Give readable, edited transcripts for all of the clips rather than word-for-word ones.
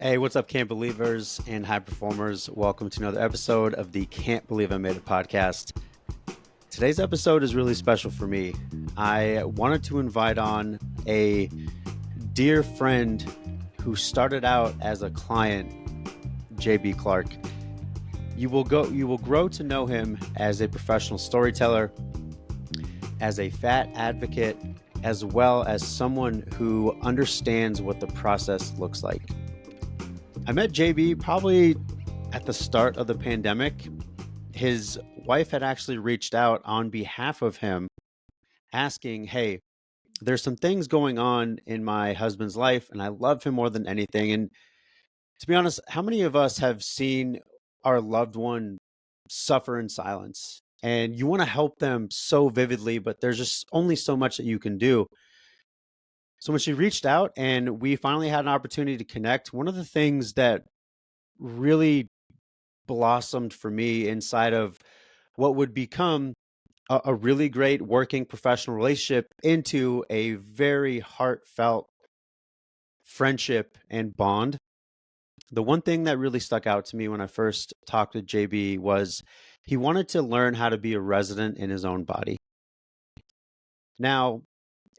Hey, what's up, Can't Believers and high performers? Welcome to another episode of the Can't Believe I Made It podcast. Today's episode is really special for me. I wanted to invite on a dear friend who started out as a client, JB Clark. You will grow to know him as a professional storyteller, as a fat advocate, as well as someone who understands what the process looks like. I met JB probably at the start of the pandemic. His wife had actually reached out on behalf of him asking, hey, there's some things going on in my husband's life and I love him more than anything. And to be honest, how many of us have seen our loved one suffer in silence? And you want to help them so vividly, but there's just only so much that you can do. So when she reached out and we finally had an opportunity to connect, one of the things that really blossomed for me inside of what would become a really great working professional relationship into a very heartfelt friendship and bond. The one thing that really stuck out to me when I first talked to JB was he wanted to learn how to be a resident in his own body. Now,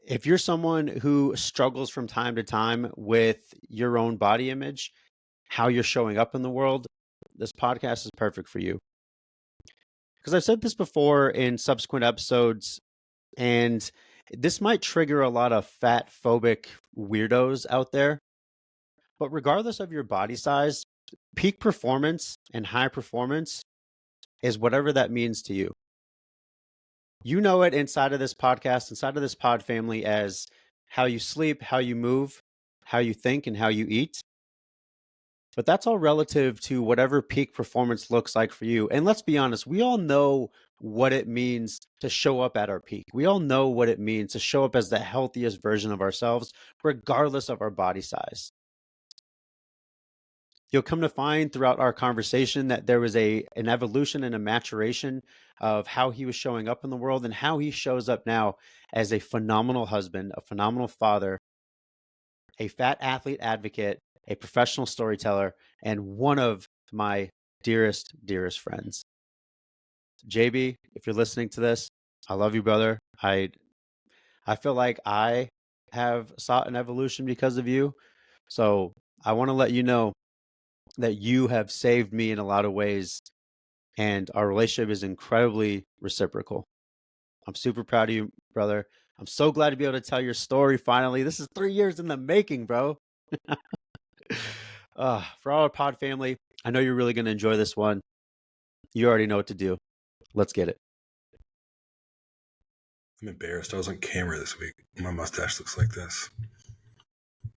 if you're someone who struggles from time to time with your own body image, how you're showing up in the world, this podcast is perfect for you. Because I've said this before in subsequent episodes, and this might trigger a lot of fat phobic weirdos out there. But regardless of your body size, peak performance and high performance is whatever that means to you. You know it inside of this podcast, inside of this pod family, as how you sleep, how you move, how you think, and how you eat. But that's all relative to whatever peak performance looks like for you. And let's be honest, we all know what it means to show up at our peak. We all know what it means to show up as the healthiest version of ourselves, regardless of our body size. You'll come to find throughout our conversation that there was an evolution and a maturation of how he was showing up in the world and how he shows up now as a phenomenal husband, a phenomenal father, a fat athlete advocate, a professional storyteller, and one of my dearest friends. JB, if you're listening to this, I love you, brother. I feel like I have sought an evolution because of you. So I want to let you know that you have saved me in a lot of ways, and our relationship is incredibly reciprocal. I'm super proud of you, brother. I'm so glad to be able to tell your story finally. This is 3 years in the making, bro. For all our pod family, I know you're really going to enjoy this one. You already know what to do. Let's get it. I'm embarrassed. I was on camera this week. My mustache looks like this.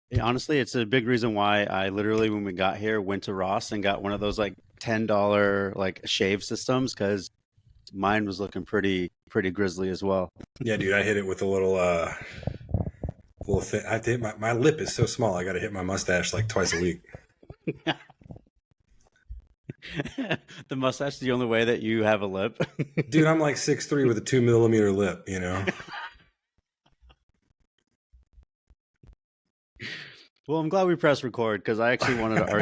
Yeah, honestly, it's a big reason why I literally, when we got here, went to Ross and got one of those like $10 like shave systems, because mine was looking pretty grizzly as well. Yeah, dude, I hit it with a little thing. I have to hit my lip is so small. I got to hit my mustache like twice a week. The mustache is the only way that you have a lip. Dude, I'm like 6'3" with a 2mm lip, you know? Well, I'm glad we pressed record, because I actually wanted to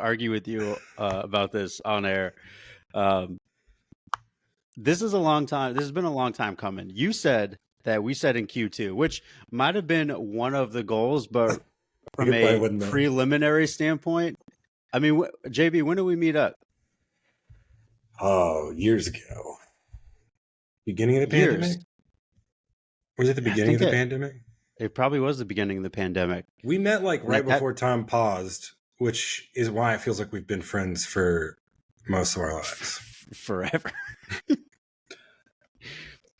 argue with you about this on air. This is a long time. This has been a long time coming. You said that we said in Q2, which might have been one of the goals, but from a preliminary standpoint, I mean, JB, when did we meet up? Oh, years ago. Beginning of the pandemic? Was it the beginning of the pandemic? It probably was the beginning of the pandemic. We met like right before time paused, which is why it feels like we've been friends for most of our lives. Forever.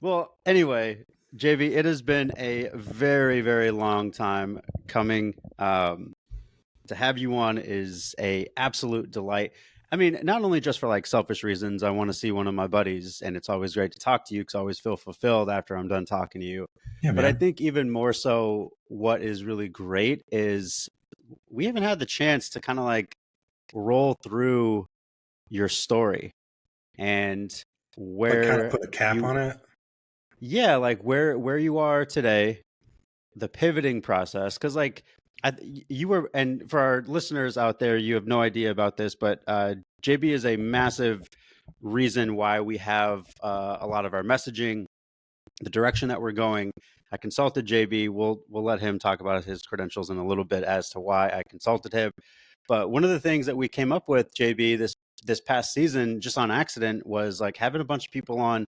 Well, anyway, JV, it has been a very, very long time coming. To have you on is a absolute delight. I mean, not only just for like selfish reasons, I want to see one of my buddies, and it's always great to talk to you because I always feel fulfilled after I'm done talking to you. Yeah, but I think even more so, what is really great is we haven't had the chance to kind of like roll through your story and where, like, kind of put a cap on it. Yeah, like where you are today, the pivoting process, because like You were, and for our listeners out there, you have no idea about this, but JB is a massive reason why we have a lot of our messaging, the direction that we're going. I consulted JB. We'll let him talk about his credentials in a little bit as to why I consulted him. But one of the things that we came up with, JB, this past season, just on accident, was like having a bunch of people on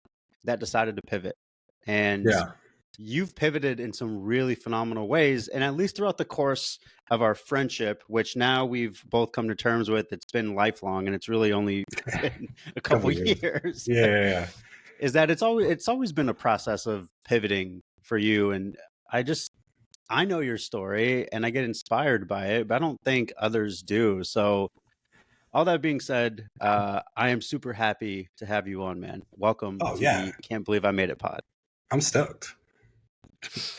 that decided to pivot. And Yeah. you've pivoted in some really phenomenal ways. And at least throughout the course of our friendship, which now we've both come to terms with, it's been lifelong and it's really only been a couple Years. years. Yeah. Is that it's always been a process of pivoting for you. And I know your story and I get inspired by it, but I don't think others do. So all that being said, I am super happy to have you on, man. Welcome Oh to yeah. the Can't Believe I Made It pod. I'm stoked.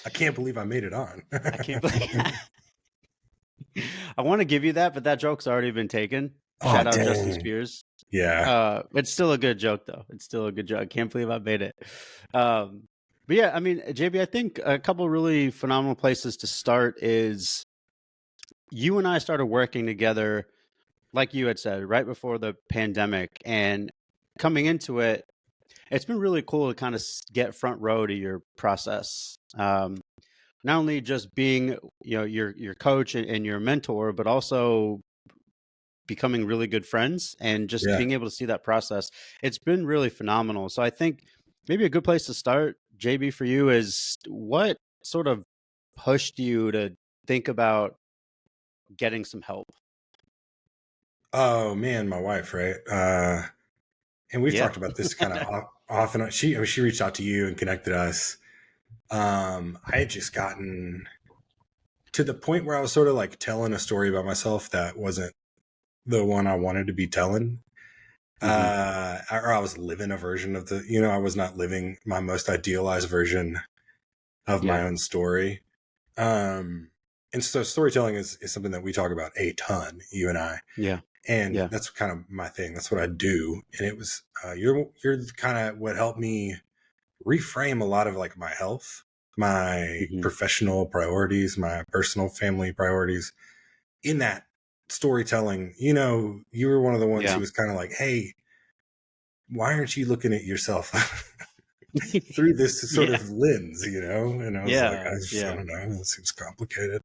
I can't believe I made it on. I can't believe I want to give you that, but that joke's already been taken. Oh, Shout out dang. Justin Spears. Yeah. It's still a good joke though. It's still a good joke. I can't believe I made it. But yeah, I mean, JB, I think a couple really phenomenal places to start is you and I started working together, like you had said, right before the pandemic, and coming into it, it's been really cool to kind of get front row to your process. Not only just being, your coach and your mentor, but also becoming really good friends and just being able to see that process. It's been really phenomenal. So I think maybe a good place to start, JB, for you is what sort of pushed you to think about getting some help? Oh man, my wife, right? And we've talked about this kind of off and on. She reached out to you and connected us. I had just gotten to the point where I was sort of like telling a story about myself that wasn't the one I wanted to be telling. Or I was living a version of I was not living my most idealized version of my own story. And so storytelling is something that we talk about a ton, you and I. Yeah. And that's kind of my thing. That's what I do. And it was, you're kind of what helped me reframe a lot of like my health, my professional priorities, my personal family priorities in that storytelling. You were one of the ones who was kind of like, hey, why aren't you looking at yourself through this sort of lens, And I was like, I don't know. It seems complicated.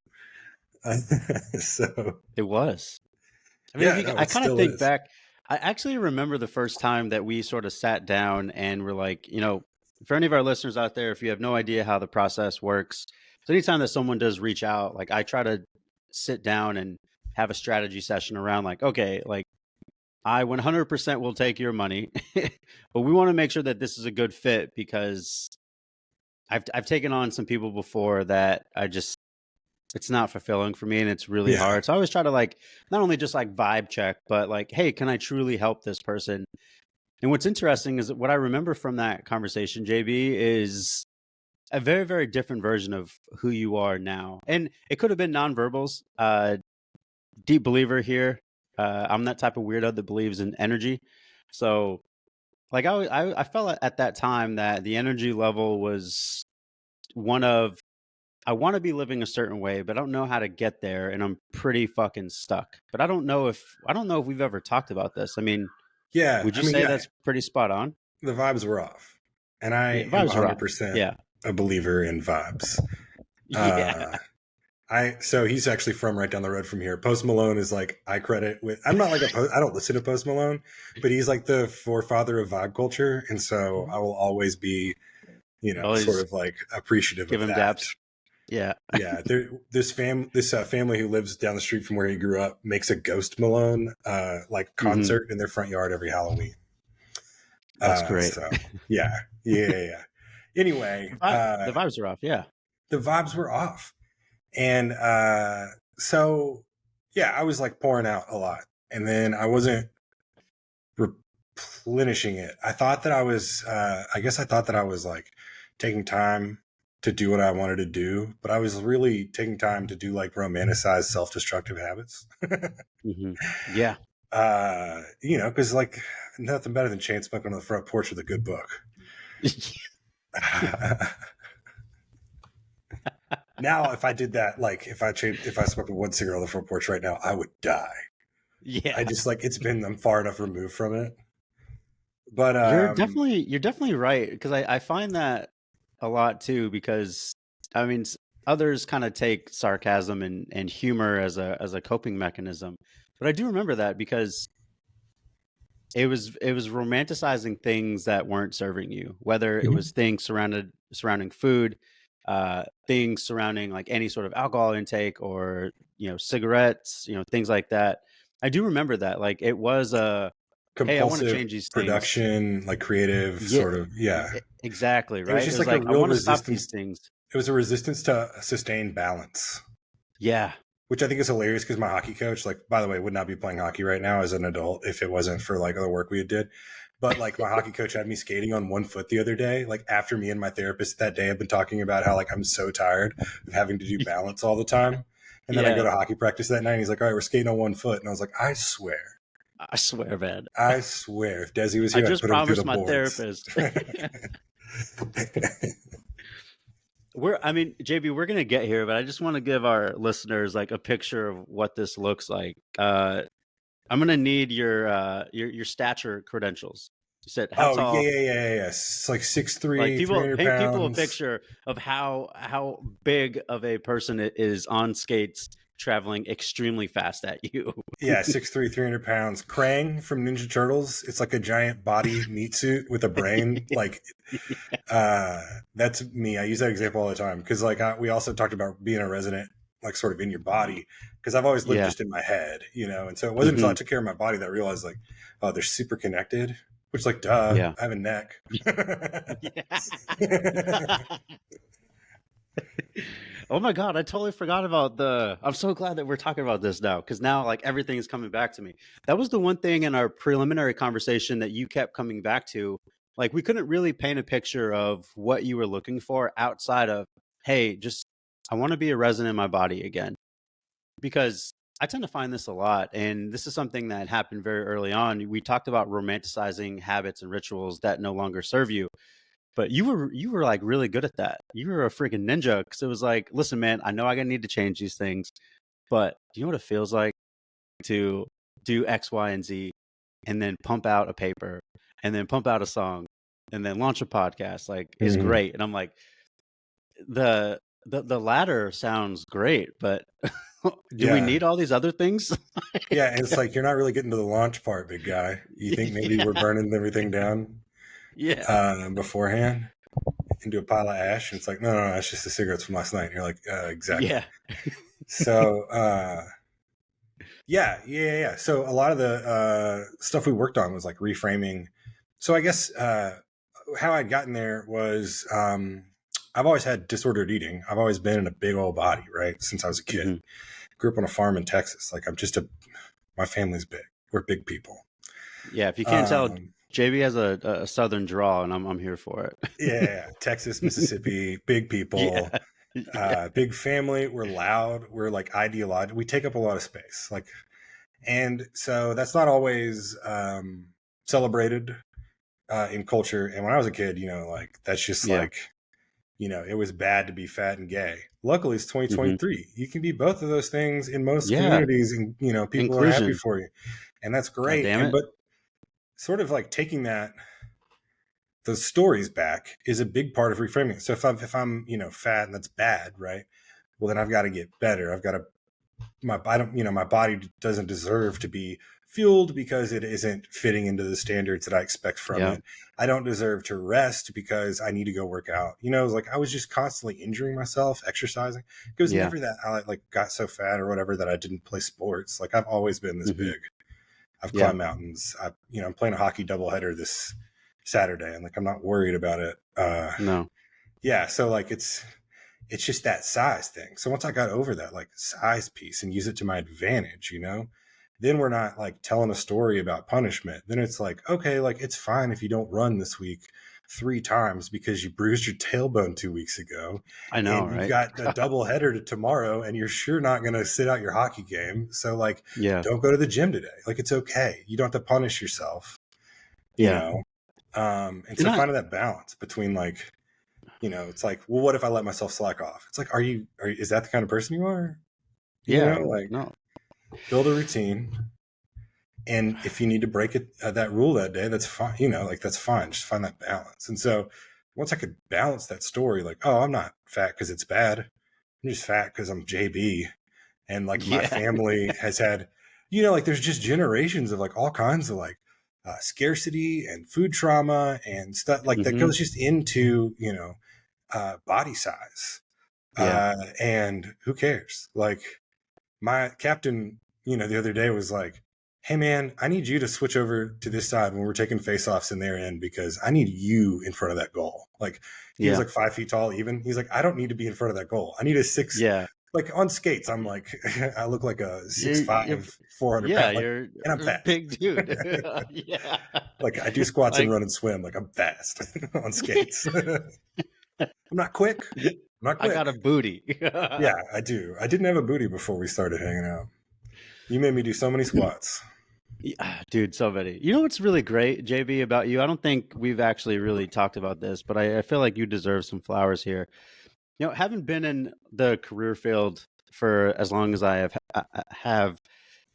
So it was. I mean, I kind of think back. I actually remember the first time that we sort of sat down and we're like, for any of our listeners out there, if you have no idea how the process works, so anytime that someone does reach out, like I try to sit down and have a strategy session around like, okay, like I 100% will take your money, but we want to make sure that this is a good fit because I've taken on some people before that it's not fulfilling for me and it's really hard. So I always try to like, not only just like vibe check, but like, hey, can I truly help this person? And what's interesting is what I remember from that conversation, JB, is a very, very different version of who you are now. And it could have been nonverbals. Deep believer here. I'm that type of weirdo that believes in energy. So like I felt at that time that the energy level was one of, I want to be living a certain way, but I don't know how to get there, and I'm pretty fucking stuck. But I don't know if we've ever talked about this. I mean, would you say that's pretty spot on? The vibes were off, and I am 100% a believer in vibes. So he's actually from right down the road from here. Post Malone is like, I credit with, I'm not like I don't listen to Post Malone, but he's like the forefather of vibe culture. And so I will always be, sort of like appreciative of that. Dabs. Yeah. Yeah. This family who lives down the street from where he grew up makes a Ghost Malone, like concert in their front yard every Halloween. That's great. So yeah. Anyway, the vibes are off. Yeah. The vibes were off. And so, I was like pouring out a lot. And then I wasn't replenishing it. I thought that I was, like taking time to do what I wanted to do. But I was really taking time to do like romanticized self-destructive habits. Yeah. Because like nothing better than chain smoking on the front porch with a good book. Now, if I did that, like if I smoked one cigarette on the front porch right now, I would die. Yeah. I just I'm far enough removed from it. But You're definitely right, because I find that a lot too, because I mean others kind of take sarcasm and humor as a coping mechanism. But I do remember that because it was romanticizing things that weren't serving you, whether it was things surrounding food, things surrounding like any sort of alcohol intake, or cigarettes, things like that. I do remember that, like, it was a, hey, I want to compulsive change these things. production, like creative Yeah, sort of, yeah. exactly, It was right. It just was like a like, I real want to stop these resistance. things. It was a resistance to sustain balance, Yeah. which I think is hilarious because my hockey coach, like, by the way, would not be playing hockey right now as an adult if it wasn't for like the work we did. But like my hockey coach had me skating on one foot the other day, like after me and my therapist that day have been talking about how like I'm so tired of having to do balance all the time. And then I go Yeah, to hockey practice that night and he's like, all right, we're skating on one foot. And I was like, I swear, man. I swear if Dezi was I here, I'd just put him through the promised my boards. therapist. I mean, JB, we're gonna get here, but I just want to give our listeners like a picture of what this looks like. I'm gonna need your stature credentials. You said how Oh, tall? yeah. It's like 6'3", Like, people 300 paint people a pounds. picture of how big of a person it is on skates traveling extremely fast at you. Yeah, 6'3", 300 pounds. Krang from Ninja Turtles. It's like a giant body meat suit with a brain. Like, that's me. I use that example all the time because, like, we also talked about being a resident, like, sort of in your body. Because I've always lived Yeah. just in my head, and so it wasn't until I Hmm. took care of my body that I realized, like, oh, they're super connected. Which, like, duh, Yeah. I have a neck. Yeah. Oh my God, I totally forgot about I'm so glad that we're talking about this now, because now like everything is coming back to me. That was the one thing in our preliminary conversation that you kept coming back to. Like, we couldn't really paint a picture of what you were looking for outside of, hey, just, I want to be a resident in my body again. Because I tend to find this a lot. And this is something that happened very early on. We talked about romanticizing habits and rituals that no longer serve you. But you were like really good at that. You were a freaking ninja, because it was like, listen, man, I know I need to change these things, but do you know what it feels like to do X, Y, and Z, and then pump out a paper, and then pump out a song, and then launch a podcast? Like, is Mhm. great. And I'm like, the latter sounds great, but do we Yeah. need all these other things? Yeah, and it's like you're not really getting to the launch part, big guy. You think maybe Yeah, we're burning everything down yeah, beforehand into a pile of ash, and it's like, no, it's just the cigarettes from last night. And you're like, exactly. yeah, So, yeah. So a lot of the stuff we worked on was like reframing. So I guess how I'd gotten there was I've always had disordered eating. I've always been in a big old body, right? Since I was a kid. hmm, Grew up on a farm in Texas. Like my family's big. We're big people. yeah. If you can't tell, Um, JB has a southern drawl, and I'm here for yeah, Texas, it. Mississippi, big people, Yeah, yeah, big family. We're loud. We're like ideological. We take up a lot of space. Like, and so that's not always celebrated in culture. And when I was a kid, like that's just yeah. like, it was bad to be fat and gay. Luckily, it's Hmm. 2023. You can be both of those things in most Yeah, communities, and people are happy inclusion. for you, and that's God great. damn And it. but sort of like taking those stories back is a big part of reframing. So if I'm fat and that's bad, right? Well, then I've got to get better. I've got to I don't my body doesn't deserve to be fueled because it isn't fitting into the standards that I expect from Yeah, it. I don't deserve to rest because I need to go work out. Like I was just constantly injuring myself exercising. It was yeah. never that I like got so fat or whatever that I didn't play sports. Like I've always been this Hmm. big. I've Yeah. climbed mountains. I'm playing a hockey doubleheader this Saturday, and like I'm not worried about it. No. Yeah, so like it's just that size thing. So once I got over that like size piece and use it to my advantage, then we're not like telling a story about punishment. Then it's like, okay, like it's fine if you don't run this week 3 times because you bruised your tailbone 2 weeks ago I know, and you've right? got a double header to tomorrow and you're sure not going to sit out your hockey game. So like, Yeah. don't go to the gym today. Like it's okay. You don't have to punish yourself, you Yeah. know? And And so finding that balance between like it's like, well, what if I let myself slack off? It's like, is that the kind of person you are? Yeah. Like, No. build a routine. And if you need to break it, that rule that day, that's fine. Like, that's fine. Just find that balance. And so once I could balance that story, like, oh, I'm not fat because it's bad. I'm just fat because I'm JB. And like my Yeah. family has had, like there's just generations of like all kinds of like scarcity and food trauma and stuff like that goes just into, body size. Yeah. And who cares? Like my captain, the other day was like, hey man, I need you to switch over to this side when we're taking face-offs in their end because I need you in front of that goal. Like he was like 5 feet tall even. He's like, I don't need to be in front of that goal. I need a six. Yeah. Like on skates, I'm like, I look like a 6'5", 400 Yeah, pound, like, you're and I'm a fast. big dude. Yeah. Like I do squats and Like, run and swim. Like I'm fast on skates. I'm not quick. I'm not I quick. got a booty. Yeah, I do. I didn't have a booty before we started hanging out. You made me do so many squats. Yeah, dude, so many. You know what's really great, JB, about you? I don't think we've actually really talked about this, but I feel like you deserve some flowers here. Having been in the career field for as long as I have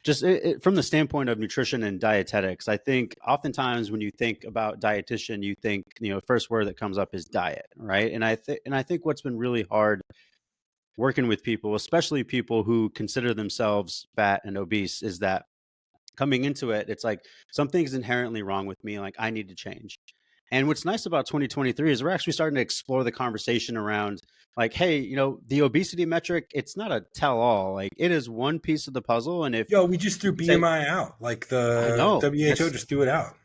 just from the standpoint of nutrition and dietetics, I think oftentimes when you think about dietitian, you think, first word that comes up is diet, right? And I think what's been really hard working with people, especially people who consider themselves fat and obese, is that coming into it, it's like something's inherently wrong with me. Like I need to change. And what's nice about 2023 is we're actually starting to explore the conversation around like, hey, the obesity metric, it's not a tell all. Like it is one piece of the puzzle. And if We just threw say, BMI out. Like I the know WHO just threw it out.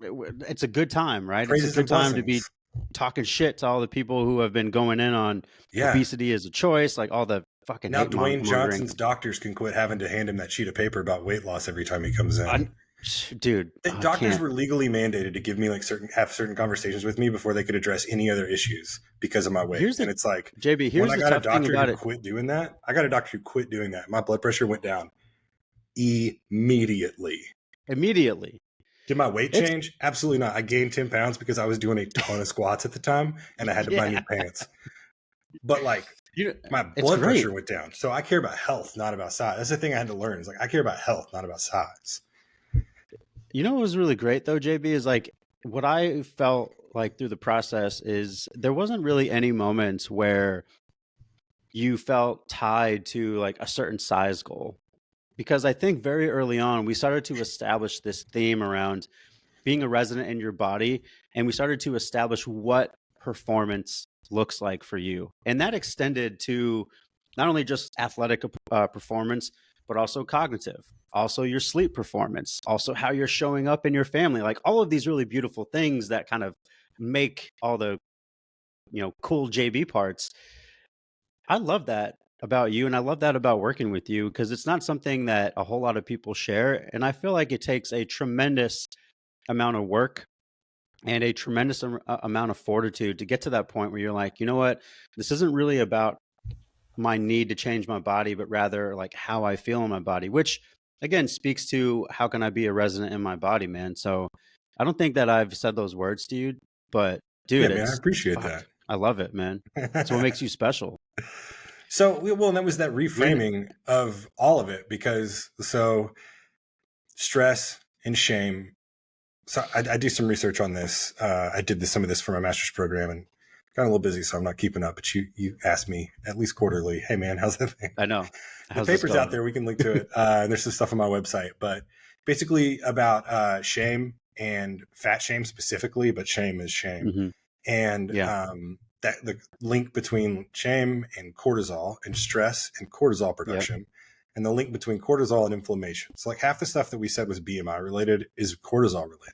it's a good time, right? It's a Praises and good time to be blessings. talking shit to all the people who have been going in on obesity as a choice, like all the fucking Now hate Dwayne mongering. Johnson's doctors can quit having to hand him that sheet of paper about weight loss every time he comes in. Dude, Doctors were legally mandated to give me like have certain conversations with me before they could address any other issues because of my weight. And it's like, JB, when here's I the got a tough thing doctor about who it. quit doing that, my blood pressure went down immediately. Did my weight change? Absolutely not. I gained 10 pounds because I was doing a ton of squats at the time and I had to buy new pants. But like my blood pressure went down. So I care about health, not about size. That's the thing I had to learn. Is like I care about health, not about size. What was really great though, JB, is like what I felt like through the process is there wasn't really any moments where you felt tied to like a certain size goal. Because I think very early on, we started to establish this theme around being a resident in your body. And we started to establish what performance looks like for you. And that extended to not only just athletic performance, but also cognitive, also your sleep performance, also how you're showing up in your family, like all of these really beautiful things that kind of make all the, cool JB parts. I love that about you. And I love that about working with you because it's not something that a whole lot of people share. And I feel like it takes a tremendous amount of work and a tremendous amount of fortitude to get to that point where you're like, you know what, this isn't really about my need to change my body, but rather like how I feel in my body, which again speaks to how can I be a resident in my body, man. So I don't think that I've said those words to you, but dude, man, I appreciate fuck, that. I love it, man. That's what makes you special. So, and that was that reframing of all of it because stress and shame. So I do some research on this. I did some of this for my master's program and got a little busy, so I'm not keeping up. But you asked me at least quarterly, hey man, how's that thing? I know. The paper's out there. We can link to it. And there's some stuff on my website, but basically about shame and fat shame specifically, but shame is shame. Mm-hmm. And that the link between shame and cortisol and stress and cortisol production and the link between cortisol and inflammation. So like half the stuff that we said was BMI related is cortisol related.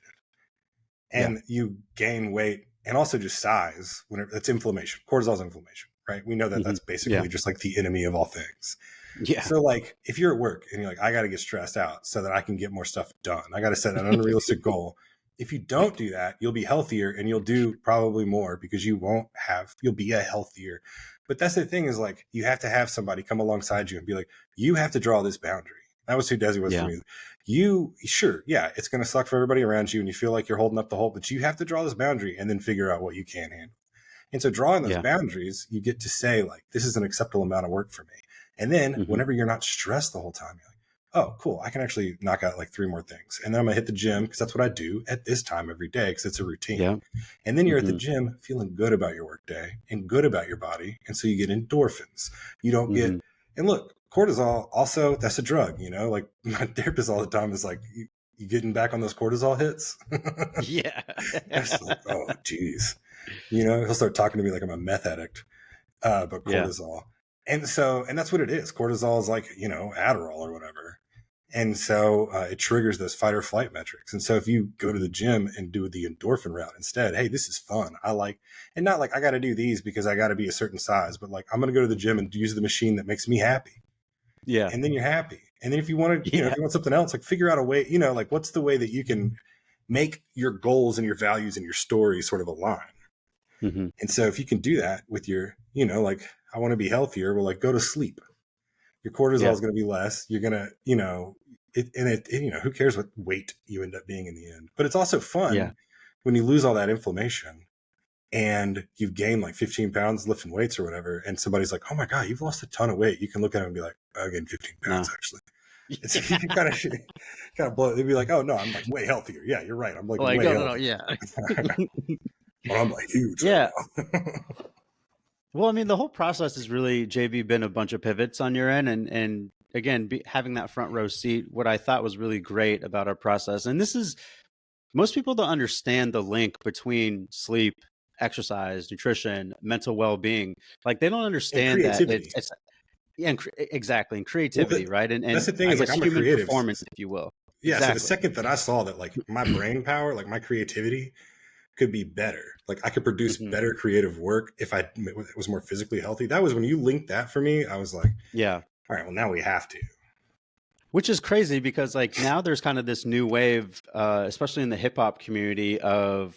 And you gain weight and also just size when it's inflammation. Cortisol is inflammation, right? We know that that's basically just like the enemy of all things. Yeah. So like if you're at work and you're like, I got to get stressed out so that I can get more stuff done. I got to set an unrealistic goal. If you don't do that, you'll be healthier and you'll do probably more because you'll be a healthier. But that's the thing is like, you have to have somebody come alongside you and be like, you have to draw this boundary. That was who Dezi was for me. It's going to suck for everybody around you and you feel like you're holding up the whole, but you have to draw this boundary and then figure out what you can handle. And so drawing those Yeah. boundaries, you get to say like, this is an acceptable amount of work for me. And then whenever you're not stressed the whole time, you're like, oh, cool, I can actually knock out like 3 more things. And then I'm gonna hit the gym because that's what I do at this time every day because it's a routine. Yeah. And then you're at the gym feeling good about your workday and good about your body. And so you get endorphins. You don't get, and look, cortisol also, that's a drug, you know, like my therapist all the time is like, you getting back on those cortisol hits? Yeah. It's like, oh, geez. You know, he'll start talking to me like I'm a meth addict, but cortisol. And that's what it is. Cortisol is like, you know, Adderall or whatever. And so it triggers those fight or flight metrics. And so if you go to the gym and do the endorphin route instead, hey, this is fun. I like, and not like I got to do these because I got to be a certain size, but like I'm going to go to the gym and use the machine that makes me happy. Yeah. And then you're happy. And then if you want to, you know, if you want something else, like figure out a way, you know, like what's the way that you can make your goals and your values and your story sort of align. And so if you can do that with your, you know, like I want to be healthier, well, like go to sleep. Your cortisol is going to be less. You're going to, you know, you know, who cares what weight you end up being in the end, but it's also fun when you lose all that inflammation and you've gained like 15 pounds lifting weights or whatever. And somebody's like, oh my God, you've lost a ton of weight. You can look at them and be like, I gained 15 pounds actually. It's you kind of blow. They'd be like, oh no, I'm like way healthier. Yeah, you're right. I'm like way healthier. But I'm like huge. Yeah. Well, I mean, the whole process has really, JB, been a bunch of pivots on your end. And again, having that front row seat, what I thought was really great about our process. And this is, most people don't understand the link between sleep, exercise, nutrition, mental well-being. Like they don't understand that it's exactly. And creativity, well, right? And that's the thing is like I'm a human creative performance, if you will. Yeah. Exactly. So the second that I saw that like my brain power, like my creativity could be better. Like I could produce better creative work if it was more physically healthy. That was when you linked that for me. I was like, yeah, all right, well now we have to. Which is crazy because like now there's kind of this new wave, especially in the hip hop community of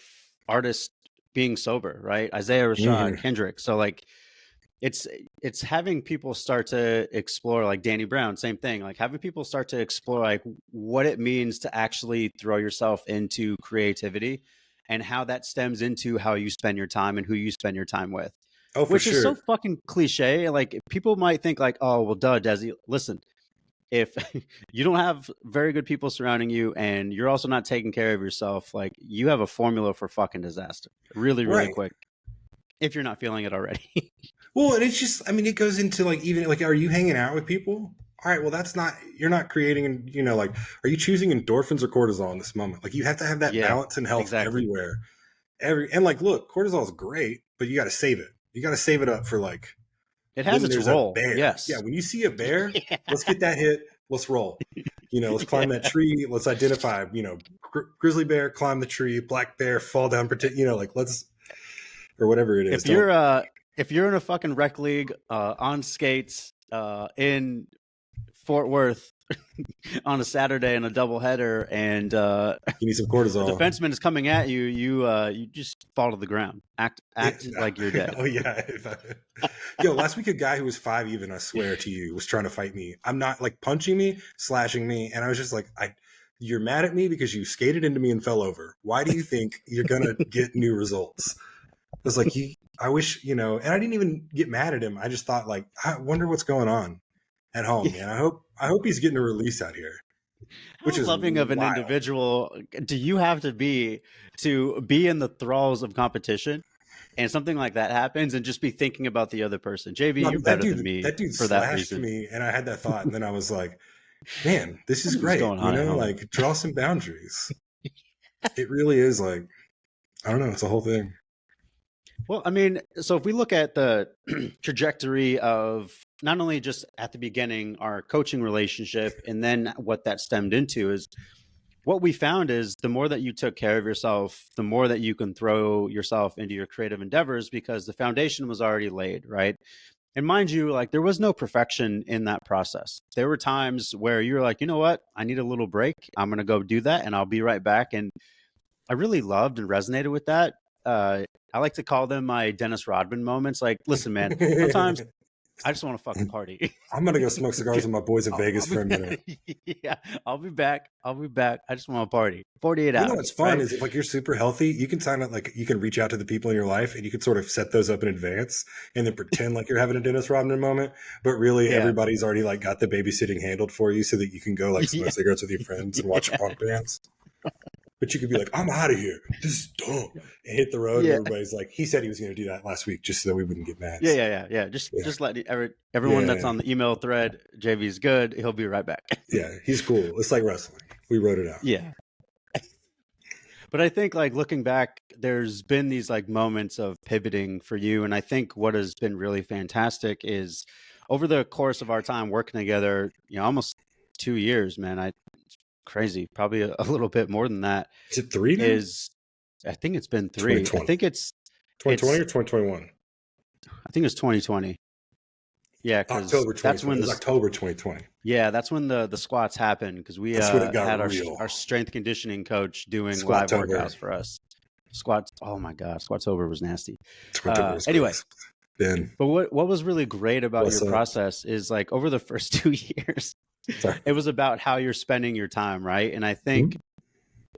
artists being sober, right? Isaiah Rashad, Kendrick. So like it's having people start to explore, like Danny Brown, same thing, like having people start to explore like what it means to actually throw yourself into creativity and how that stems into how you spend your time and who you spend your time with. Oh, for which sure. is so fucking cliche. Like people might think like, oh, well, duh, Dezi, listen, if you don't have very good people surrounding you and you're also not taking care of yourself, like you have a formula for fucking disaster really, really quick. If you're not feeling it already. Well, and it's just, I mean, it goes into like, even like, are you hanging out with people? All right, well, that's not, you're not creating, you know, like, are you choosing endorphins or cortisol in this moment? Like you have to have that balance and health everywhere. And like, look, cortisol is great, but you got to save it. You got to save it up for like, it has its role. Yes. Yeah. When you see a bear, let's get that hit. Let's roll. You know, let's climb that tree. Let's identify, you know, grizzly bear, climb the tree, black bear, fall down, pretend, you know, like let's, or whatever it is. If you're in a fucking rec league, on skates, in Fort Worth on a Saturday in a doubleheader, and you need some cortisol. The defenseman is coming at you. You just fall to the ground. Act like you're dead. Oh yeah. Yo, last week a guy who was 5 even, I swear to you, was trying to fight me. I'm not like punching me, slashing me, and I was just like, you're mad at me because you skated into me and fell over. Why do you think you're gonna get new results? I was like, I wish, you know, and I didn't even get mad at him. I just thought like, I wonder what's going on at home, man. I hope he's getting a release out here. Which is loving of an individual do you have to be in the thralls of competition and something like that happens and just be thinking about the other person? JV, you're better than me. That dude for that reason. Me, and I had that thought, and then I was like, man, this is great. You know, like draw some boundaries. It really is like, I don't know, it's a whole thing. Well, I mean, so if we look at the trajectory of not only just at the beginning, our coaching relationship, and then what that stemmed into is what we found is the more that you took care of yourself, the more that you can throw yourself into your creative endeavors because the foundation was already laid, right? And mind you, like there was no perfection in that process. There were times where you were like, you know what? I need a little break. I'm going to go do that and I'll be right back. And I really loved and resonated with that. I like to call them my Dennis Rodman moments. Like, listen, man, sometimes I just want to fucking party. I'm going to go smoke cigars with my boys in Vegas for a minute. Yeah, I'll be back. I just want to party. 48 You know hours. what's fun right? is if like you're super healthy, you can sign up, like you can reach out to the people in your life and you can sort of set those up in advance and then pretend like you're having a Dennis Rodman moment, but really everybody's already like got the babysitting handled for you so that you can go like smoke cigarettes with your friends and watch punk bands. But you could be like, I'm out of here. This is dumb. And hit the road and everybody's like, he said he was going to do that last week just so that we wouldn't get mad. Yeah. Just let everyone that's on the email thread, JV's good. He'll be right back. Yeah, he's cool. It's like wrestling. We wrote it out. Yeah. But I think like looking back, there's been these like moments of pivoting for you. And I think what has been really fantastic is over the course of our time working together, almost 2 years, man, crazy, probably a little bit more than that. Is it 3 now? I think it's been 3. I think it's 2020 or 2021. I think it's 2020. Yeah, because October 2020. That's when it was October 2020. Yeah, that's when the squats happened because we had our strength conditioning coach doing live workouts for us. Squats. Oh my God, Squattober was nasty. Anyway, but what was really great about your process is like over the first 2 years, it was about how you're spending your time, right? And I think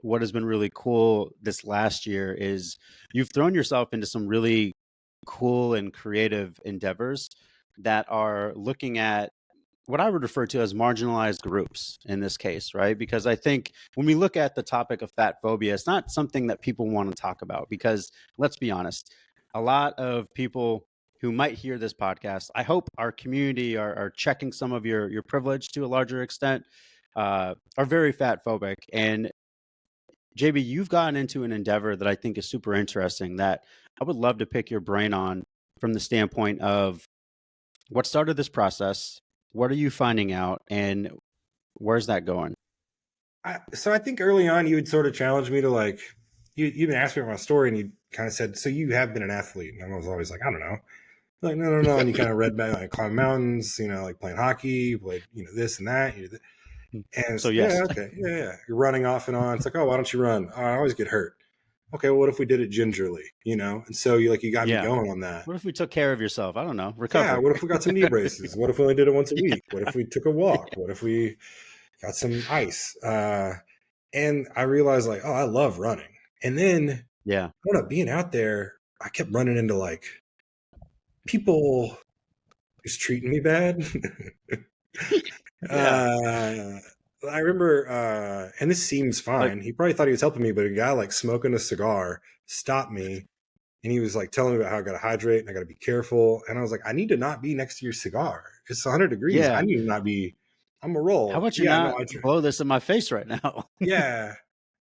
what has been really cool this last year is you've thrown yourself into some really cool and creative endeavors that are looking at what I would refer to as marginalized groups in this case, right? Because I think when we look at the topic of fat phobia, it's not something that people want to talk about because let's be honest, a lot of people who might hear this podcast, I hope our community are checking some of your privilege to a larger extent, are very fat phobic. And JB, you've gotten into an endeavor that I think is super interesting that I would love to pick your brain on from the standpoint of what started this process, what are you finding out, and where's that going? So I think early on you would sort of challenge me to like, you'd been asking me about my story and you kind of said, so you have been an athlete. And I was always like, I don't know. Like, no. And you kind of read back, like climb mountains, like playing hockey, played, this and that. And so, yes. Yeah. You're running off and on. It's like, oh, why don't you run? Oh, I always get hurt. Okay, well, what if we did it gingerly, And so you got me going on that. What if we took care of yourself? I don't know. Recover. Yeah, what if we got some knee braces? What if we only did it once a week? What if we took a walk? What if we got some ice? And I realized like, oh, I love running. And then being out there, I kept running into like people just treating me bad. I remember, and this seems fine. He probably thought he was helping me, but a guy like smoking a cigar stopped me and he was like telling me about how I got to hydrate and I got to be careful. And I was like, I need to not be next to your cigar. It's 100 degrees. Yeah. I need to not be, I'm a roll. How about you not blow this in my face right now? Yeah.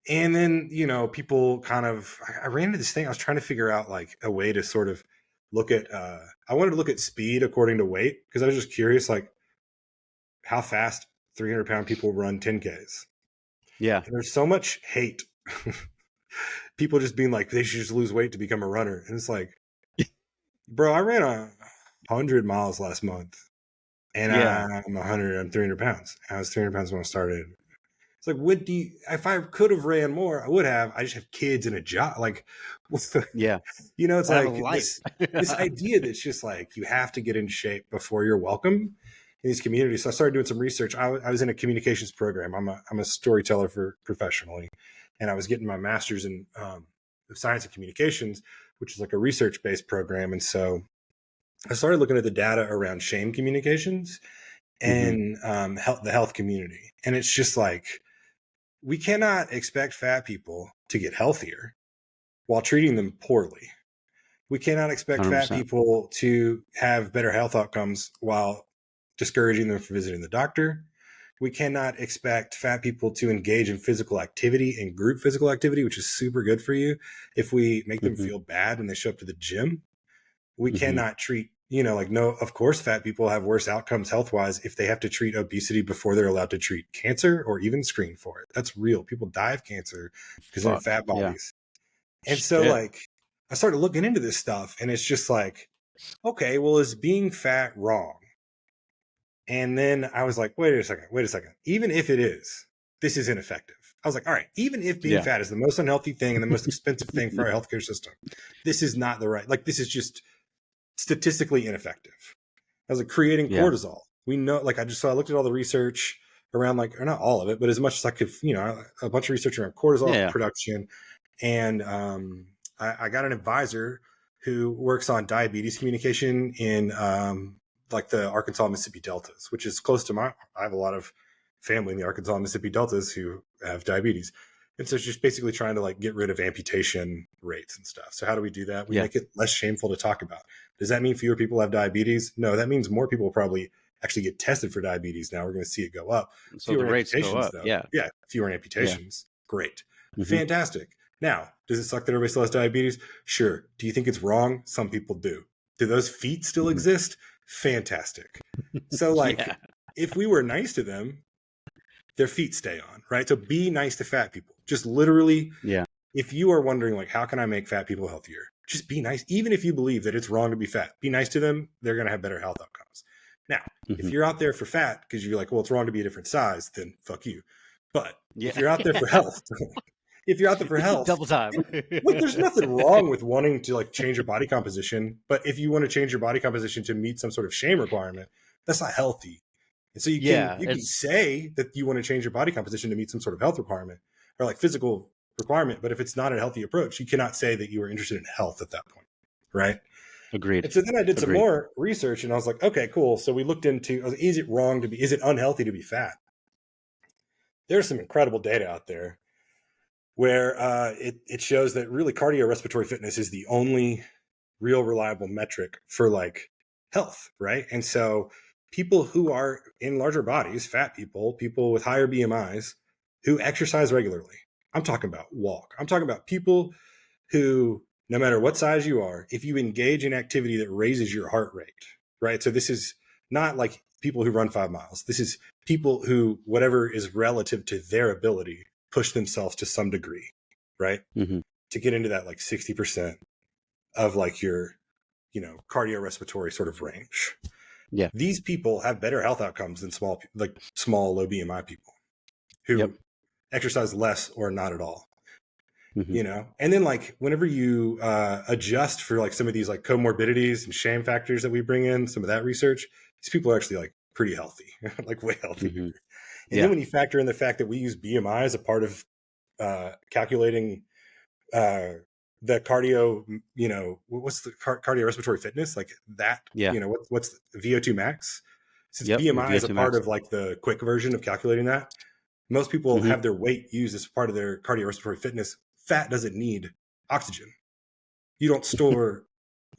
And then, people kind of, I ran into this thing. I was trying to figure out like a way to sort of look at, I wanted to look at speed according to weight because I was just curious, like how fast 300-pound people run 10Ks. Yeah. And there's so much hate. People just being like, they should just lose weight to become a runner. And it's like, bro, I ran 100 miles last month. And I'm 300 pounds. I was 300 pounds when I started. It's like, if I could have ran more, I would have. I just have kids and a job. Like, it's like this idea that's just like, you have to get in shape before you're welcome in these communities. So I started doing some research. I was in a communications program. I'm a storyteller professionally, and I was getting my master's in science of communications, which is like a research-based program. And so I started looking at the data around shame communications and the health community. And it's just like, we cannot expect fat people to get healthier while treating them poorly. We cannot expect 100%. Fat people to have better health outcomes while discouraging them from visiting the doctor. We cannot expect fat people to engage in physical activity and group physical activity, which is super good for you, if we make them feel bad when they show up to the gym. We cannot treat, of course, fat people have worse outcomes health-wise if they have to treat obesity before they're allowed to treat cancer or even screen for it. That's real. People die of cancer because they have fat bodies. Yeah. And so I started looking into this stuff and it's just like, okay, well, is being fat wrong? And then I was like, wait a second. Even if it is, this is ineffective. I was like, all right, even if being fat is the most unhealthy thing and the most expensive thing for our healthcare system, this is not the right, this is just statistically ineffective. I was like creating Yeah. cortisol. We know, like I looked at all the research around like, or not all of it, but as much as I could, a bunch of research around cortisol Yeah. production. And I got an advisor who works on diabetes communication in like the Arkansas Mississippi deltas, which is close to I have a lot of family in the Arkansas Mississippi deltas who have diabetes. And so it's just basically trying to like get rid of amputation rates and stuff. So how do we do that? We make it less shameful to talk about. Does that mean fewer people have diabetes? No, that means more people will probably actually get tested for diabetes. Now we're going to see it go up. So fewer the rates go up. Though. Yeah. Fewer amputations. Yeah. Great. Fantastic. Now, does it suck that everybody still has diabetes? Sure. Do you think it's wrong? Some people do. Do those feet still exist? Fantastic. So like, if we were nice to them, their feet stay on, right? So be nice to fat people. Just literally, if you are wondering like, how can I make fat people healthier? Just be nice. Even if you believe that it's wrong to be fat, be nice to them. They're going to have better health outcomes. Now, if you're out there for fat because you're like, well, it's wrong to be a different size, then fuck you. But if you're out there for health, double time. Look, there's nothing wrong with wanting to like change your body composition. But if you want to change your body composition to meet some sort of shame requirement, that's not healthy. And so you can say that you want to change your body composition to meet some sort of health requirement or like physical requirement. But if it's not a healthy approach, you cannot say that you were interested in health at that point. Right. Agreed. And so then I did some more research and I was like, okay, cool. So we looked into, is it unhealthy to be fat? There's some incredible data out there where it shows that really cardiorespiratory fitness is the only real reliable metric for like health. Right. And so people who are in larger bodies, fat people, people with higher BMIs who exercise regularly. I'm talking about walk. I'm talking about people who, no matter what size you are, if you engage in activity that raises your heart rate, right? So this is not like people who run 5 miles. This is people who, whatever is relative to their ability, push themselves to some degree, right? To get into that like 60% of like your, cardiorespiratory sort of range. Yeah. These people have better health outcomes than small, low BMI people who exercise less or not at all. And then like whenever you adjust for like some of these like comorbidities and shame factors that we bring in, some of that research, these people are actually like pretty healthy, like way healthy. And then when you factor in the fact that we use BMI as a part of calculating the cardio, what's the cardiorespiratory fitness like that? What's the VO2 max? Since BMI is a part of like the quick version of calculating that, most people have their weight used as part of their cardiorespiratory fitness. Fat doesn't need oxygen. You don't store,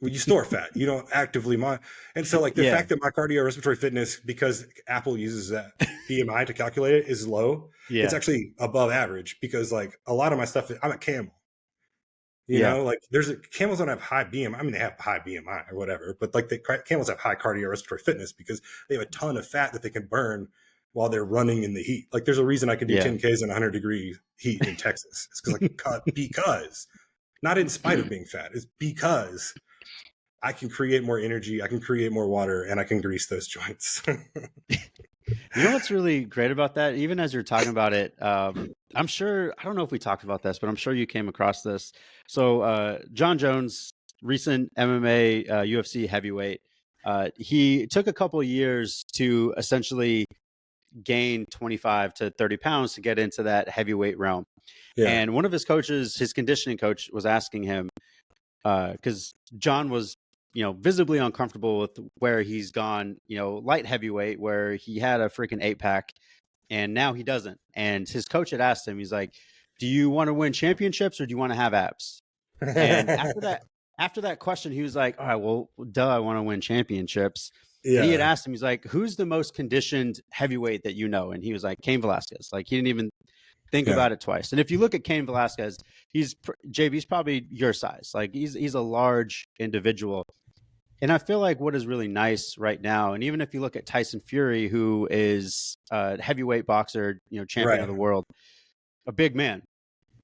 you store fat. You don't actively monitor. And so like the fact that my cardiorespiratory fitness, because Apple uses that BMI to calculate it, is low. It's actually above average because like a lot of my stuff, I'm a camel. You know, like camels don't have high BMI. I mean, they have high BMI or whatever, but like camels have high cardiorespiratory fitness because they have a ton of fat that they can burn while they're running in the heat. Like there's a reason I can do 10Ks in 100-degree heat in Texas. It's because not in spite of being fat. It's because I can create more energy, I can create more water, and I can grease those joints. You know what's really great about that? Even as you're talking about it, I'm sure, I don't know if we talked about this, but I'm sure you came across this. So John Jones, recent MMA, UFC heavyweight, he took a couple of years to essentially gain 25 to 30 pounds to get into that heavyweight realm. And one of his coaches, his conditioning coach, was asking him, because John was, visibly uncomfortable with where he's gone, light heavyweight, where he had a freaking 8-pack and now he doesn't. And his coach had asked him, he's like, do you want to win championships or do you want to have abs? And after that question, he was like, all right, well, duh, I want to win championships. And he had asked him, he's like, who's the most conditioned heavyweight that you know? And he was like, Cain Velasquez. Like he didn't even think about it twice. And if you look at Cain Velasquez, JB's probably your size. Like he's a large individual. And I feel like what is really nice right now, and even if you look at Tyson Fury, who is a heavyweight boxer, champion of the world, a big man.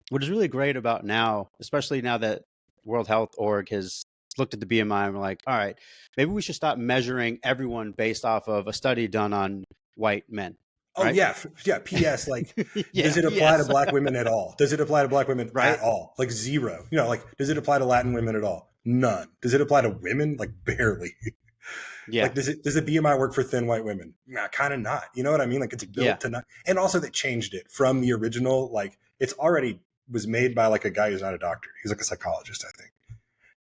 What is really great about now, especially now that World Health Org has looked at the BMI and we're like, all right, maybe we should stop measuring everyone based off of a study done on white men. Right? Oh yeah. P.S. Like, does it apply to Black women at all? Does it apply to Black women at all? Like zero. Like, does it apply to Latin women at all? None. Does it apply to women? Like barely. Yeah. Like, does the BMI work for thin white women? Nah, kind of not. You know what I mean? Like, it's built to not. And also, they changed it from the original. Like, it's already was made by like a guy who's not a doctor. He's like a psychologist, I think.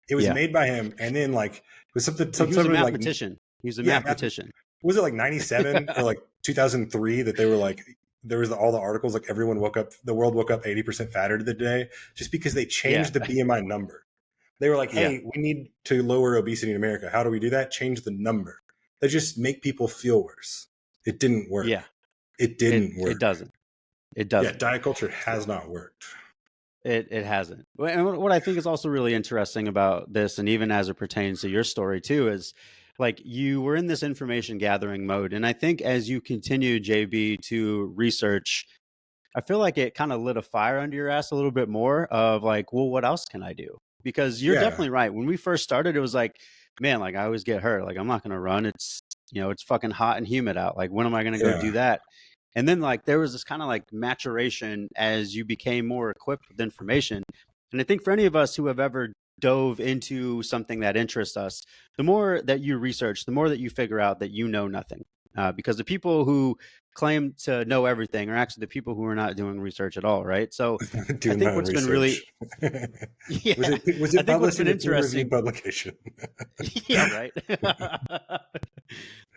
It was made by him, and then like it was something. He was a Something like mathematician. He was a yeah, mathematician. was it like 97 or like 2003 that they were like there was all the articles like everyone woke up, the world woke up 80% fatter today just because they changed the BMI number. They were like, hey, we need to lower obesity in America. How do we do that? Change the number. They just make people feel worse. It didn't work. Yeah. It didn't work. It doesn't. It doesn't. Yeah, diet culture has not worked. It hasn't. And what I think is also really interesting about this, and even as it pertains to your story too, is like you were in this information gathering mode. And I think as you continue, JB, to research, I feel like it kind of lit a fire under your ass a little bit more of like, well, what else can I do? Because you're definitely right. When we first started, it was like, man, like I always get hurt. Like I'm not going to run. It's, it's fucking hot and humid out. Like when am I going to go do that? And then like there was this kind of like maturation as you became more equipped with information. And I think for any of us who have ever dove into something that interests us, the more that you research, the more that you figure out that you know nothing. Because the people who claim to know everything are actually the people who are not doing research at all, right? So I think what's been really was it published in a peer-reviewed publication? Yeah, right.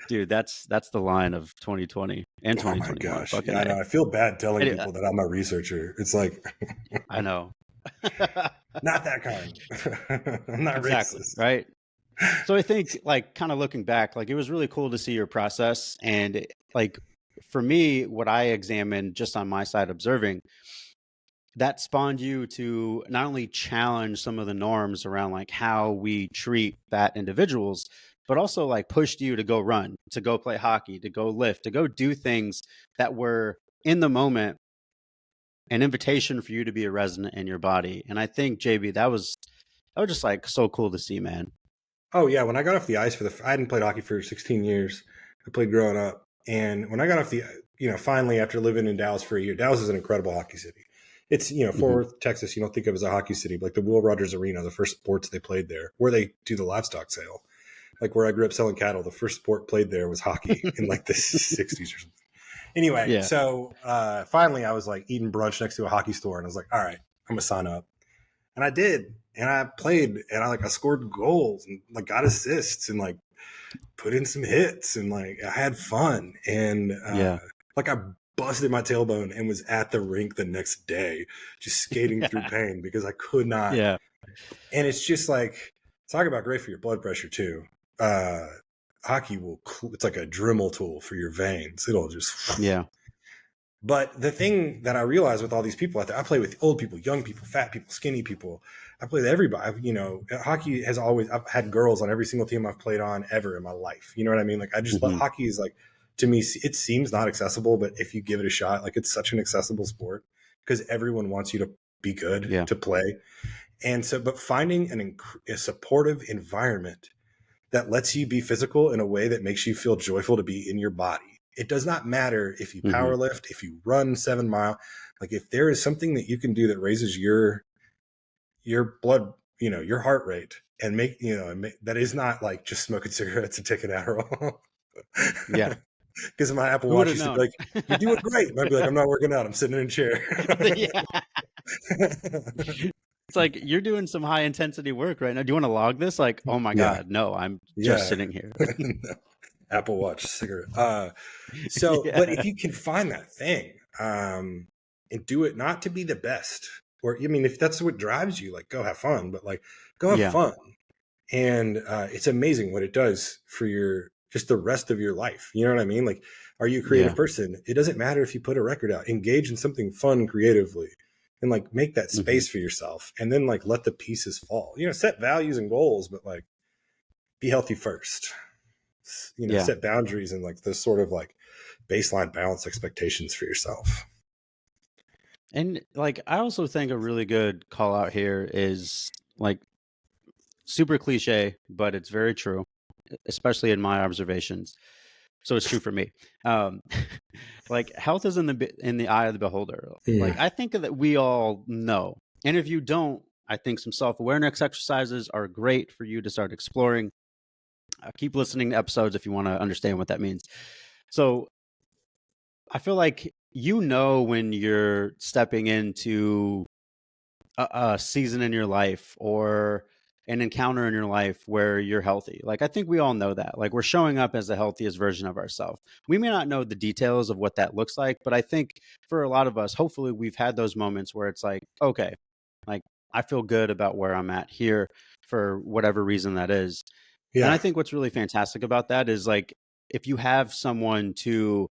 Dude, that's the line of 2020 and 2021. Oh my gosh. Yeah, I know. I feel bad telling people that I'm a researcher. It's like I know. Not that kind. I'm not racist. Right. So I think like kind of looking back, like it was really cool to see your process. And like for me, what I examined just on my side observing, that spawned you to not only challenge some of the norms around like how we treat fat individuals, but also like pushed you to go run, to go play hockey, to go lift, to go do things that were in the moment an invitation for you to be a resident in your body. And I think, JB, that was just like so cool to see, man. Oh yeah, when I got off the ice I hadn't played hockey for 16 years. I played growing up, and when I got off the, finally after living in Dallas for a year, Dallas is an incredible hockey city. It's Fort Worth, Texas. You don't think of it as a hockey city, but like the Will Rogers Arena, the first sports they played there, where they do the livestock sale, like where I grew up selling cattle. The first sport played there was hockey in like the 60s or something. Anyway, so finally I was like eating brunch next to a hockey store, and I was like, all right, I'm gonna sign up, and I did. And I played, and I scored goals and like got assists and like put in some hits, and like I had fun, and like I busted my tailbone and was at the rink the next day just skating through pain because I could not. Yeah. And it's just like, talk about great for your blood pressure too. Hockey it's like a Dremel tool for your veins. It'll just But the thing that I realized with all these people out there, I play with old people, young people, fat people, skinny people. I play with everybody. Hockey has always, I've had girls on every single team I've played on ever in my life. You know what I mean? Like I just love hockey. Is like, to me, it seems not accessible, but if you give it a shot, like it's such an accessible sport because everyone wants you to be good, to play. And so, but finding a supportive environment that lets you be physical in a way that makes you feel joyful to be in your body. It does not matter if you power lift, if you run 7 miles, like if there is something that you can do that raises your blood, your heart rate and that is not like just smoking cigarettes and taking Adderall. Yeah. Because my Apple Watch used to be like, you're doing great. And I'd be like, I'm not working out. I'm sitting in a chair. It's like, you're doing some high intensity work right now. Do you want to log this? Like, oh my God, no, I'm just sitting here. No. Apple Watch, cigarette. But if you can find that thing and do it not to be the best, or if that's what drives you, like go have fun, but like go have fun. And it's amazing what it does for just the rest of your life. You know what I mean? Like, are you a creative person? It doesn't matter if you put a record out, engage in something fun creatively and like make that space for yourself and then like let the pieces fall, set values and goals, but like be healthy first. Set boundaries and like this sort of like baseline balance expectations for yourself. And like, I also think a really good call out here is like super cliche, but it's very true, especially in my observations. So it's true for me. Like health is in the eye of the beholder. Like I think that we all know. And if you don't, I think some self-awareness exercises are great for you to start exploring. Keep listening to episodes if you want to understand what that means. So I feel like when you're stepping into a season in your life or an encounter in your life where you're healthy. Like, I think we all know that. Like, we're showing up as the healthiest version of ourselves. We may not know the details of what that looks like, but I think for a lot of us, hopefully we've had those moments where it's like, okay, like I feel good about where I'm at here for whatever reason that is. And I Yeah. think what's really fantastic about that is like, if you have someone to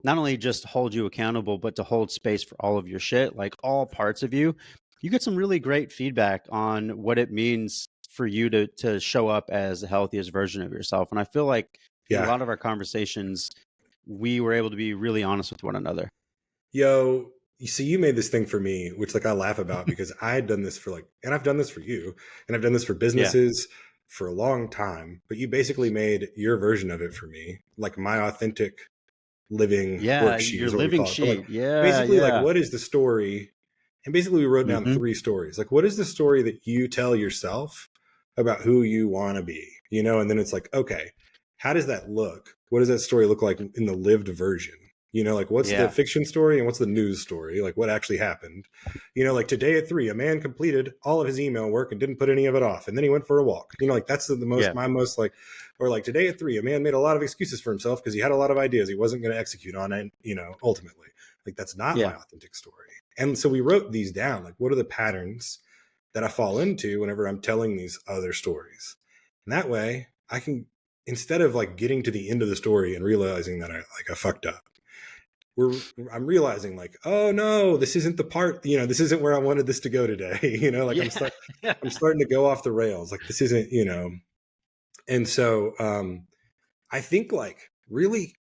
not only just hold you accountable, but to hold space for all of your shit, like all parts of you, you get some really great feedback on what it means for you to show up as the healthiest version of yourself. And I feel like in a Yeah. lot of our conversations, we were able to be really honest with one another. Yo, you see, you made this thing for me, which like I laugh about because I had done this for like, and I've done this for you, and I've done this for Yeah. businesses for a long time, but you basically made your version of it for me, like my authentic living Yeah. worksheet Your is what we living call it. But like sheet. Yeah. basically, like Yeah. what is the story? And basically we wrote down Mm-hmm. 3 stories. Like what is the story that you tell yourself about who you want to be? You know, and then it's like, okay, how does that look? What does that story look like in the lived version? You know, like what's the Yeah. fiction story and what's the news story? Like what actually happened? You know, like today at 3, a man completed all of his email work and didn't put any of it off. And then he went for a walk. You know, like that's the most, Yeah. my most like, or like today at 3, a man made a lot of excuses for himself because he had a lot of ideas he wasn't going to execute on it, you know, ultimately. Like that's not my Yeah. authentic story. And so we wrote these down. Like, what are the patterns that I fall into whenever I'm telling these other stories? And that way I can, instead of like getting to the end of the story and realizing that I fucked up, I'm realizing like, oh no, this isn't the part, you know, this isn't where I wanted this to go today. You know, like Yeah. I'm starting to go off the rails. Like this isn't, you know. And so I think like really,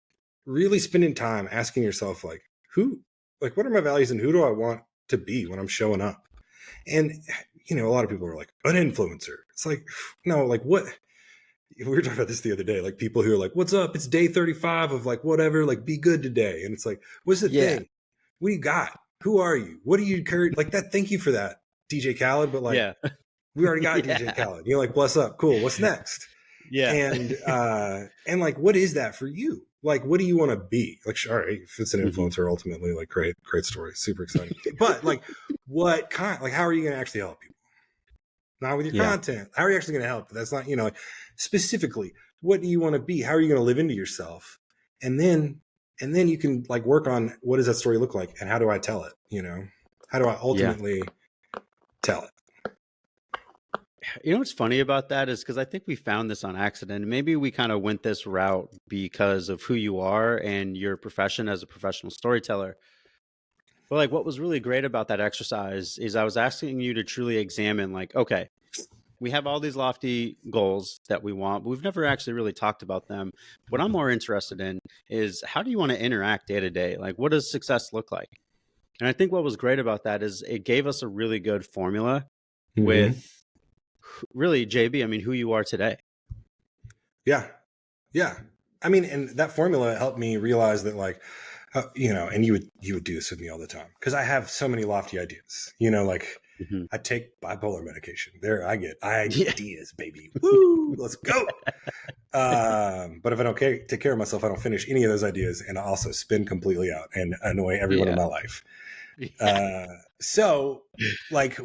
really spending time asking yourself like, who, like what are my values and who do I want to be when I'm showing up? And you know, a lot of people are like, an influencer. It's like, no, like what, we were talking about this the other day, like people who are like, what's up? It's day 35 of like whatever, like be good today. And it's like, what's the Yeah. thing? What do you got? Who are you? What do you carry? Like that, thank you for that, DJ Khaled. But like, Yeah. we already got DJ Yeah. Khaled. You're like, bless up. Cool. What's next? Yeah. And like, what is that for you? Like, what do you want to be? Like, all right, if it's an Mhm. influencer, ultimately, like, great story, super exciting. But like, what kind? Like, how are you going to actually help people? Not with your Yeah. content. How are you actually going to help? That's not, you know, like, specifically, what do you want to be? How are you going to live into yourself? And then, you can like work on what does that story look like, and how do I tell it? You know, how do I Yeah. ultimately tell it? You know what's funny about that is because I think we found this on accident. Maybe we kind of went this route because of who you are and your profession as a professional storyteller. But like what was really great about that exercise is I was asking you to truly examine like, okay, we have all these lofty goals that we want, but we've never actually really talked about them. What I'm more interested in is how do you want to interact day to day? Like what does success look like? And I think what was great about that is it gave us a really good formula Mm-hmm. with really JB, I mean, who you are today. Yeah. Yeah. I mean, and that formula helped me realize that like, you know, and you would do this with me all the time because I have so many lofty ideas, you know, like Mhm. I take bipolar medication. There I get Yeah. ideas, baby. Woo, let's go. But if I don't take care of myself, I don't finish any of those ideas and I also spin completely out and annoy everyone in Yeah. my life. Yeah. So like,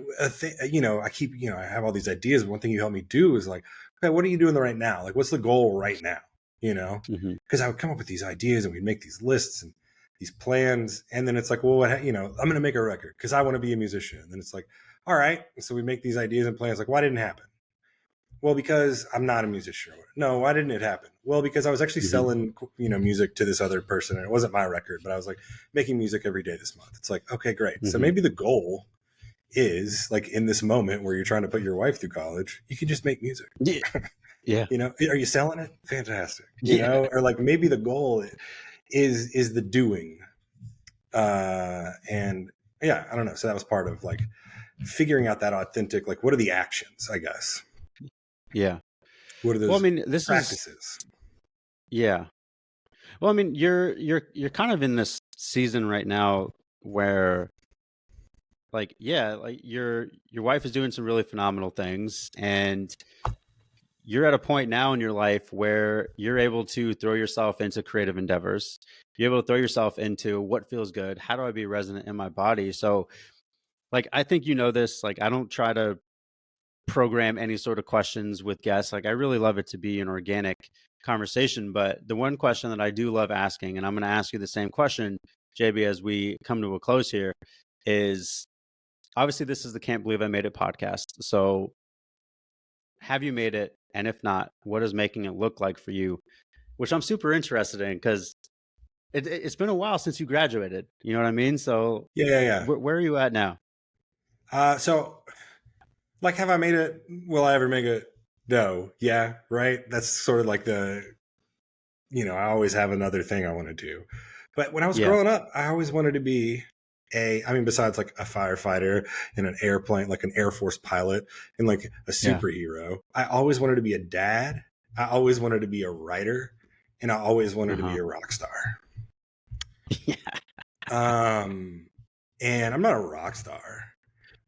you know, I keep, you know, I have all these ideas. But one thing you help me do is like, okay, what are you doing right now? Like, what's the goal right now? You know, Mhm. because I would come up with these ideas and we'd make these lists and these plans. And then it's like, well, what, you know, I'm going to make a record because I want to be a musician. And then it's like, all right. So we make these ideas and plans. Like, why didn't it happen? Well, because I'm not a musician. No, why didn't it happen? Well, because I was actually Mhm. selling, you know, music to this other person and it wasn't my record, but I was like making music every day this month. It's like, okay, great. So Mhm. maybe the goal is like in this moment where you're trying to put your wife through college, you can just make music. Yeah. Yeah. You know, are you selling it? Fantastic. You Yeah. know, or like maybe the goal is the doing. And yeah, I don't know. So that was part of like figuring out that authentic, like what are the actions, I guess? Yeah. What are Well, I those mean, this is practices? yeah. Well, I mean, you're kind of in this season right now where like yeah, like your wife is doing some really phenomenal things and you're at a point now in your life where you're able to throw yourself into creative endeavors. You're able to throw yourself into what feels good. How do I be resonant in my body? So, like, I think you know this. Like, I don't try to program any sort of questions with guests. Like, I really love it to be an organic conversation. But the one question that I do love asking, and I'm going to ask you the same question, JB, as we come to a close here, is obviously this is the Can't Believe I Made It podcast. So, have you made it? And if not, what does making it look like for you? Which I'm super interested in because it's been a while since you graduated. You know what I mean? So Yeah. where are you at now? So like, have I made it? Will I ever make it? No. Yeah. Right. That's sort of like I always have another thing I want to do. But when I was Yeah. growing up, I always wanted to be besides like a firefighter in an airplane, like an Air Force pilot and like a superhero, I always wanted to be a dad. I always wanted to be a writer, and I always wanted to be a rock star. Yeah. And I'm not a rock star,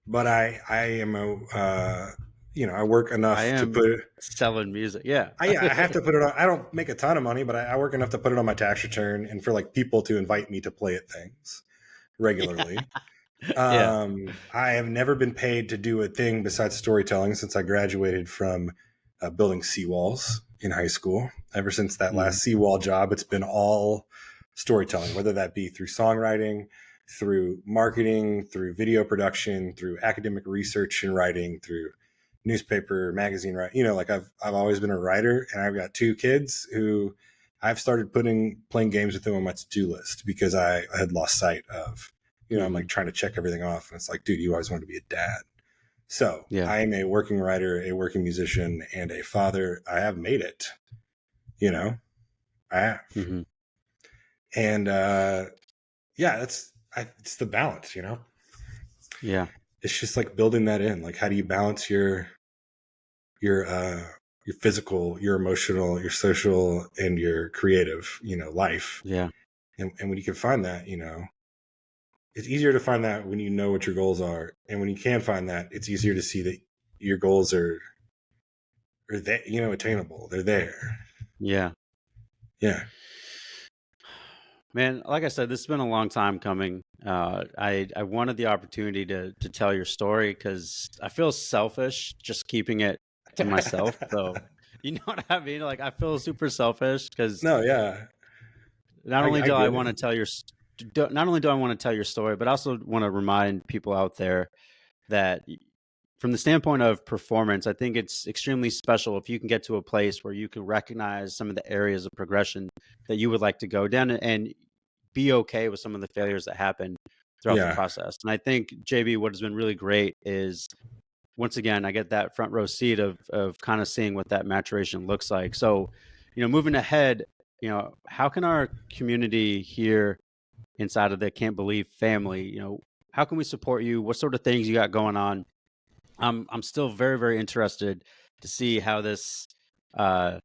but I am I work enough to put selling music. Yeah. I have to put it on. I don't make a ton of money, but I work enough to put it on my tax return and for like people to invite me to play at things regularly. Yeah. I have never been paid to do a thing besides storytelling since I graduated from building seawalls in high school. Ever since that last seawall job, it's been all storytelling, whether that be through songwriting, through marketing, through video production, through academic research and writing, through newspaper, magazine writing. Like I've always been a writer, and I've got 2 kids who I've started playing games with them on my to-do list because I had lost sight of. I'm like trying to check everything off, and it's like, dude, you always want to be a dad. So I am a working writer, a working musician, and a father. I have made it. I have. And it's the balance. Yeah. It's just like building that in. Like, how do you balance your physical, your emotional, your social, and your creative, life. Yeah. And when you can find that, it's easier to find that when you know what your goals are. And when you can find that, it's easier to see that your goals are that, attainable. They're there. Yeah. Yeah. Man, like I said, this has been a long time coming. I wanted the opportunity to tell your story because I feel selfish just keeping it to myself. So, you know what I mean? Like, I feel super selfish because no, yeah. Not only do I want to tell your story, but I also want to remind people out there that from the standpoint of performance, I think it's extremely special if you can get to a place where you can recognize some of the areas of progression that you would like to go down and be okay with some of the failures that happen throughout the process. And I think, JB, what has been really great is, once again, I get that front row seat of kind of seeing what that maturation looks like. So, moving ahead, how can our community here inside of the Can't Believe family, how can we support you? What sort of things you got going on? I'm still very, very interested to see how this, what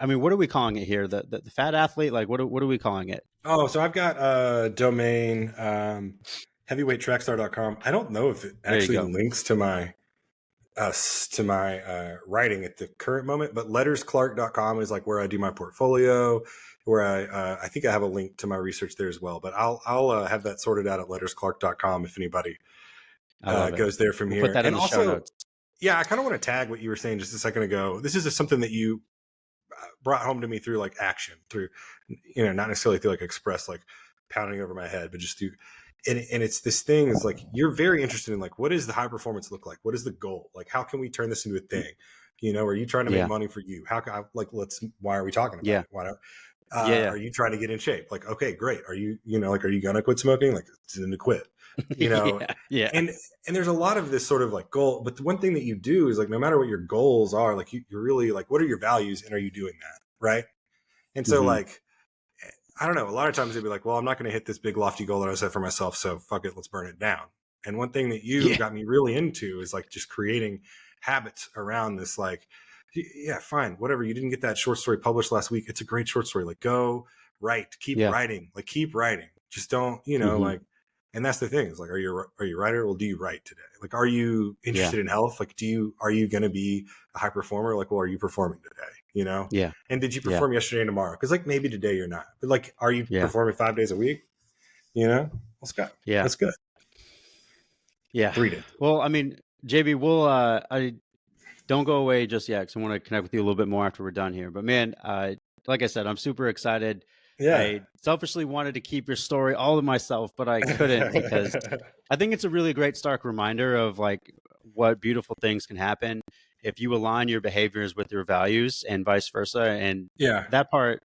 are we calling it here? The fat athlete? Like, what are we calling it? Oh, so I've got a domain, heavyweighttrackstar.com. I don't know if it actually links to my writing at the current moment, but lettersclark.com is like where I do my portfolio, where I think I have a link to my research there as well, but I'll have that sorted out at lettersclark.com if anybody goes there from here. Put that in the show notes. Yeah, I kind of want to tag what you were saying just a second ago. This is just something that you brought home to me through like action, through, not necessarily through like express, like pounding over my head, but just through, and it's this thing is like, you're very interested in like, what does the high performance look like? What is the goal? Like, how can we turn this into a thing? Are you trying to make money for you? How can I, like, why are we talking about it? Why not? Are you trying to get in shape? Like, okay, great. Are you, like, are you going to quit smoking? Like, it's in to quit, And there's a lot of this sort of like goal, but the one thing that you do is like, no matter what your goals are, like you're really like, what are your values and are you doing that? Right. And so like, I don't know, a lot of times they'd be like, well, I'm not going to hit this big lofty goal that I set for myself, so fuck it, let's burn it down. And one thing that you got me really into is like just creating habits around this, like, yeah, fine, whatever. You didn't get that short story published last week. It's a great short story. Like, go write, keep writing, like keep writing. Just don't, like, And that's the thing. It's like, are you a writer? Well, do you write today? Like, are you interested in health? Like, are you going to be a high performer? Like, well, are you performing today? You know? Yeah. And did you perform yesterday and tomorrow? Because like maybe today you're not, but like, are you performing 5 days a week? You know? Let's go. Yeah. That's good. Yeah. 3 days. Well, I mean, JB, we'll, I don't go away just yet, because I want to connect with you a little bit more after we're done here. But man, like I said, I'm super excited. Yeah. I selfishly wanted to keep your story all to myself, but I couldn't, because I think it's a really great stark reminder of like what beautiful things can happen if you align your behaviors with your values and vice versa. And that part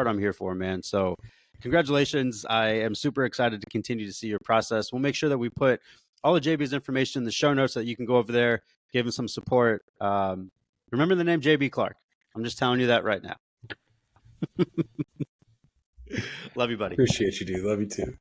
I'm here for, man. So congratulations. I am super excited to continue to see your process. We'll make sure that we put all of JB's information in the show notes so that you can go over there, give him some support. Remember the name JB Clark. I'm just telling you that right now. Love you, buddy. Appreciate you, dude. Love you too.